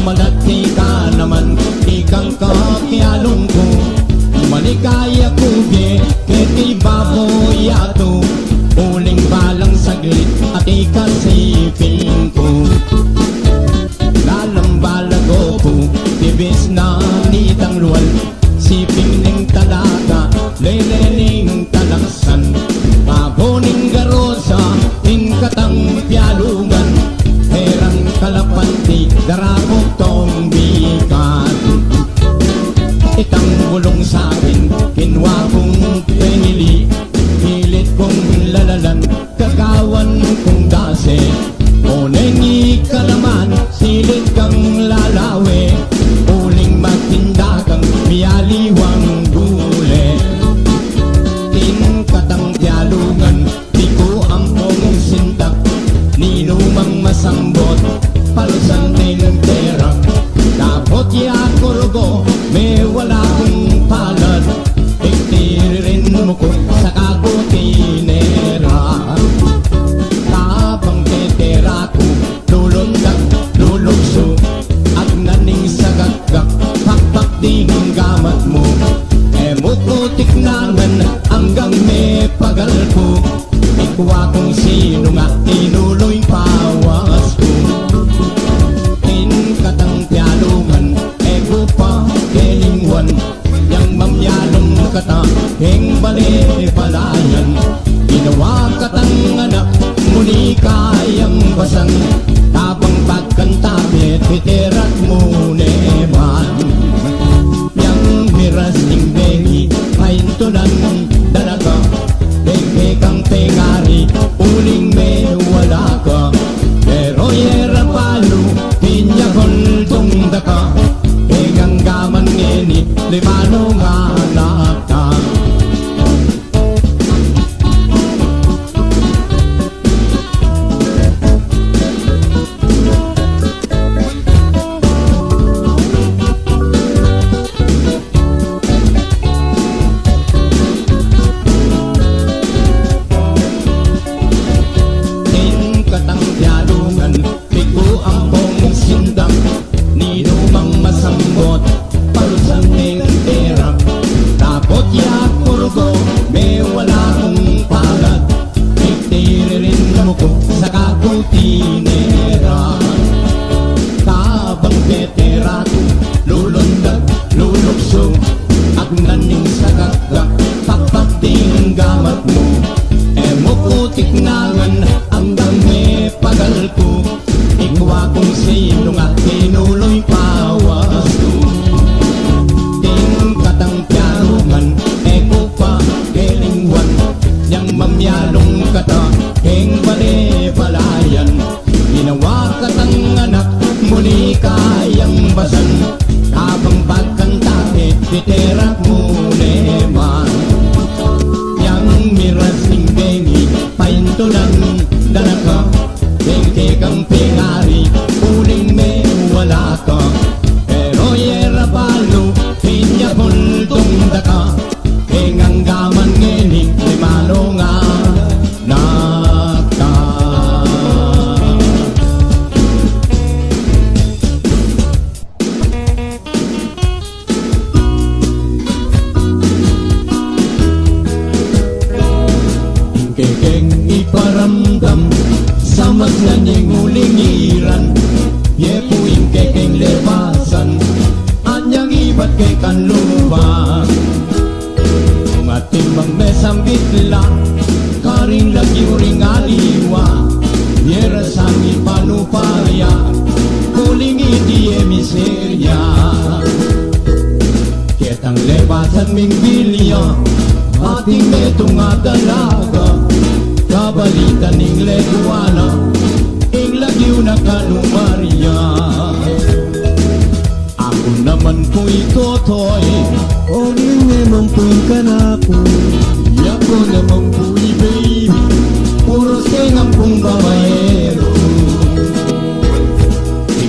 malati ka naman, ikang kakialong ko. Maligaya ko be, keti baboy ato. Uling balang saglit at ikasipin ko. Lalambalago po, tibis na nitang luwal. Siping ning talaga, lelening talaksan. Paboning garosa, inkatang pialungan. Herang kalapanti, darabog tong bikat. Itang bulong sa'kin, kinwa kong pinili. Pilit kong lalalan, kagawan kong dase. Uneng ka naman, silid kang lalawe. Uling magtinda kang miyaliwang gule. Inkatang dialungan, di ko ang pongong sindak. Ninumang masambot, palusan ng terak. Kapot yakurugo, may wala kong palad. Iktiririn mo ko sa kakutinera. Tabang tetera ko, lulundag, lulugso. At naning sagagak, pakpak ding gamat mo. Emukutik naman hanggang may pagal ko. Ikuha kung sino nga inuloy pawas ko. Inkatang pialungan, ego pa kelingwan. Yang mamyalong kata, heng bali palayan. Ginawa katang anak, muli kayang basan. Tabang pagkantapit, piterat mo neman. Yang miras ning behi, paintunan dalaga. Beke kang tengari, uling may wala ka. Pero yera palu, pinya koldong daka. Hengang gaman ngeni, limano nga nata.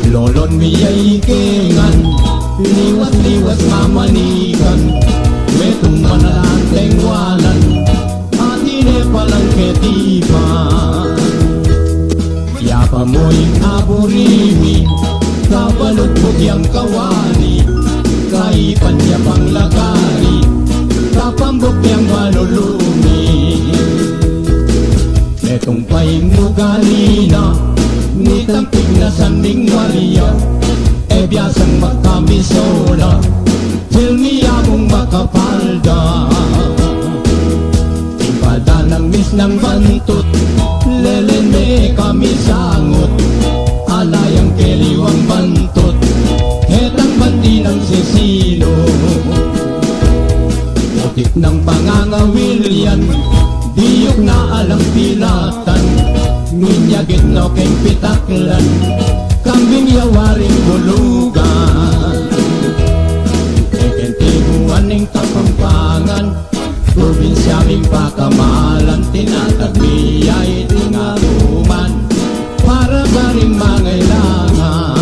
Lolon miyay kengan, liwas-liwas mamanikan. Metong manalanteng walan, atine palang ketipan. Yapa mo'y aburimi, kabalot mo bukyan kawali, kay panya pang lagari, kapambok yang malulumi. Netong paing ugali na, nitampig na sanding Maria, e biyasang magkamisola, filmi among makapalda. Impalda ng mis ng bantut, lelene kami sangot, alayang keliwang bantut, hetang bandi ng sisino. Putik ng pangangawil yan, diyok na alang pilatan, minyagit no keng pitaklan, kambing yawaring bulugan. Ekentiguan ng Kapampangan, probinsyaming pakamalan, tinatagmiyay tingaruman, para ba rin mangailangan.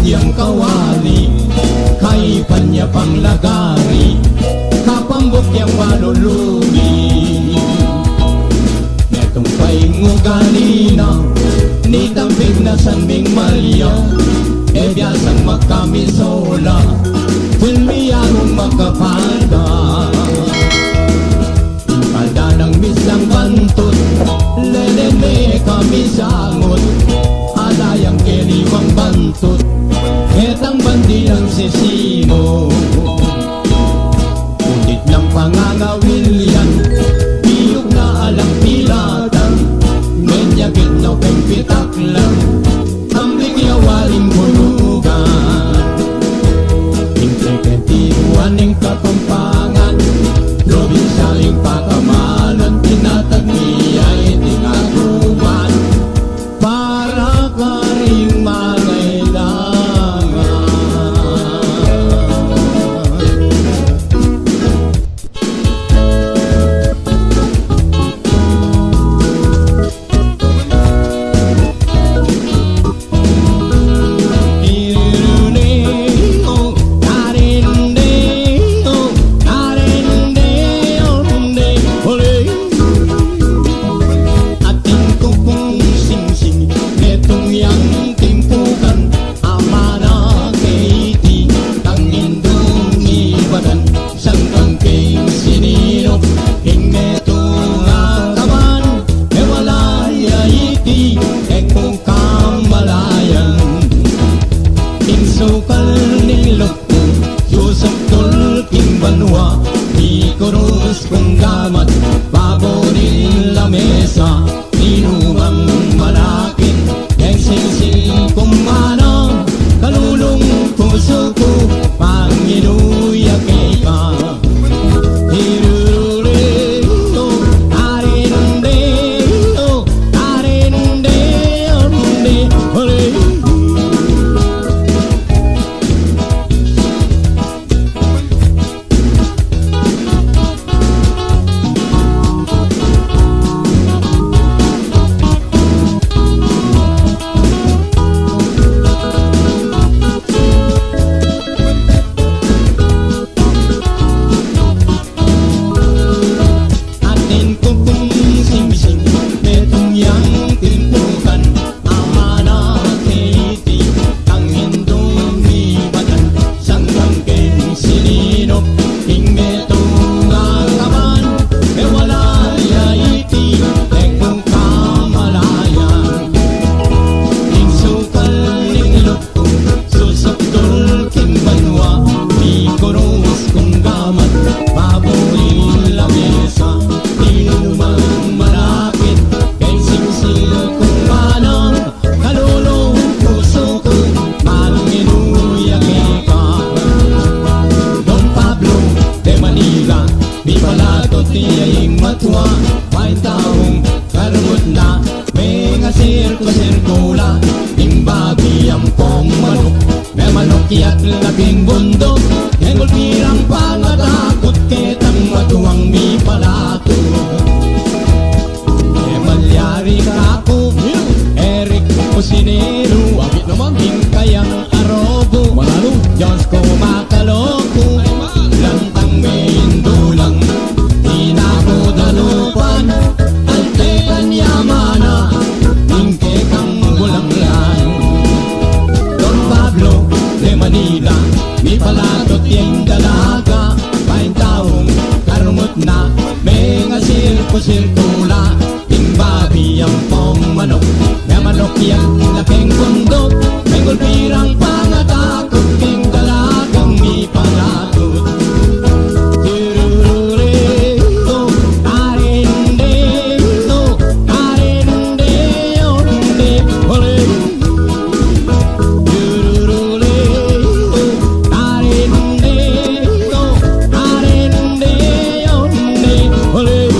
Yang kawali, kay panya pang lagari, kapambok yang malulumi. Netong paing ugali na, nitampig na sanming Maria, e biyasang magkamisola, filmi akong makapalda. Impalda ng mislang bantut, lelene kami sangot, alayang keliwang bantut, hetang bandi ng sisino. Ngunit ng pangangawil yan, biyog na alang pilatan, menyagit na keng pitaklan, ambing yawaling bulugan. Intekentiguan ng Kapampangan, probinsyang pakamalan, tinatagmiyay tingaruman, para ka ring mangailangan. Kurus kong gamat, paborin lamesa, inumang malakin, yang sing-sing kumana, kalulong puso ko, Panginuya kay ka. Hirurureo, arinundeo, arinundeo, oreo. Sirko-sirkula, timbagi ang pong manok, may manok yat laking bundok yang gulpirang pangatakot ketang matuwang mi palato Malyari kako Eric Pusinero Abit naman kayang arobo Malalo Diyos ko makaloko Lantang mindulang Hinako dalupan Altekan yamana Tingke kang bulanglan Don Pablo de Manila Mi palatot yung dalaga Pain taong karungot na May nga sirko-sirkula Babi ang pong manok yang laking bundok May gulpirang pangatakot king dalagang mi palatot Tirururito, arindito, onde, ole Tirururito, arindito, onde, ole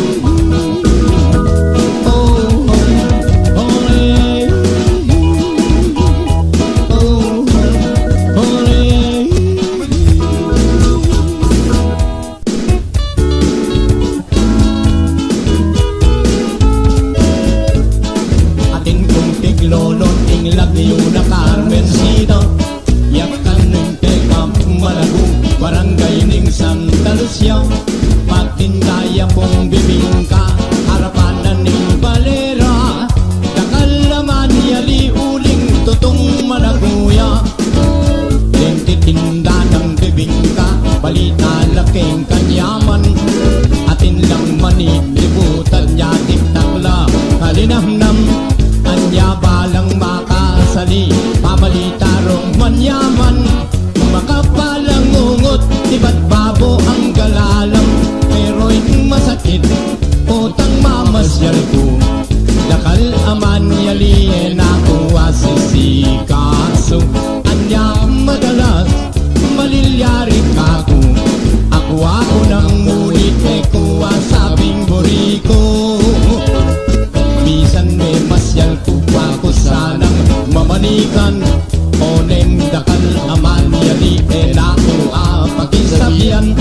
Lolon ing lagyo na Carmencita Yakan ng tekap malago Barangay ning Santa Lucia Patindaya pong bibingka Harapanan ning balera Nakalaman yali uling tutong malaguya Lentitinda ng bibingka Balita laking kanyaman Atin lang manit libutan niya tiktakla Kalinamnam Anya balang makasali Pamalitarong manyaman Makapalang ungot Diba't babo ang galalang Pero'y masakit Utang mamasyal ko Dakal aman yaliin ako asisikaso Anya madalas Malilyari kako Ako nang ngulit Eko asabing buriko Bisan may masyal kuwa ko sanang mamanikan Oneng dakal aman yali ako pakisabihan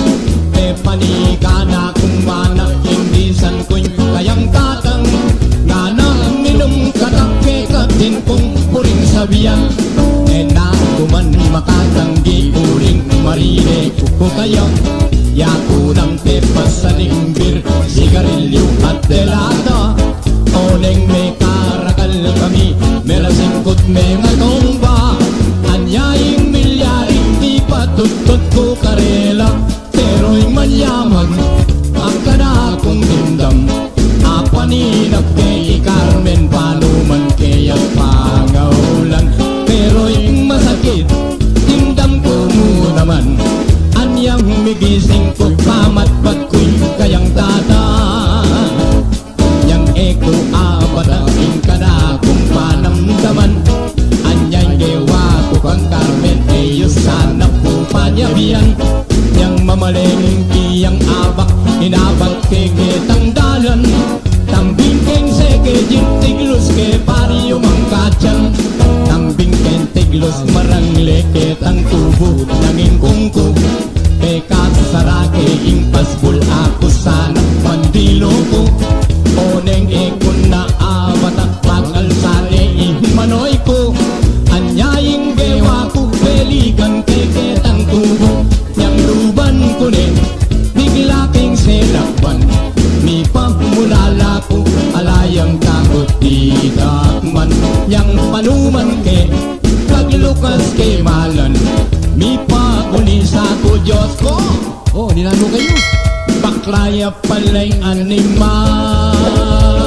E panikan akong manak Indisan ko'y kayang katang Nanang minum katake katin kong puring sabihan E na kuman makatanggi puring marine ko kayo Yako ng tepas sa lingbir Sigarilyo at delata Oneng may karakal kami Merasingkot may matomba Anyaying milyaring di patutot ko karela Pero'y manyaman Ang kanakong dindam Apaninap kay Carmen Panuman kay at pangaulan Pero'y masakit Dindam ko mo naman Anyang migising ko pamatpat ko'y kayang tata Eko abataking ka na kung panamdaman Anyay gewa ko kang Carmen Eyo sana po panyabihan Yang mamaling kiyang abak Inabak kegetang dalan Tambing keng seke jintiglos ke pariyo mang kacang Tambing keng tiglos marang leket ang tubo Nanging kungkog Pekat sarake impasbul ako sana mandilo ko Oneng ekon na abatak pag-alsale imanoy ko Anyaying gewa ko beligan keketang tubo Yang luban ko rin bigla keng selakban Mi pamulala ko alayang takot di dakman Yang panuman ke paglukas ke malan Mi pagulisa ko Diyos ko Oh, ninano kayo Baklaya pala'y animal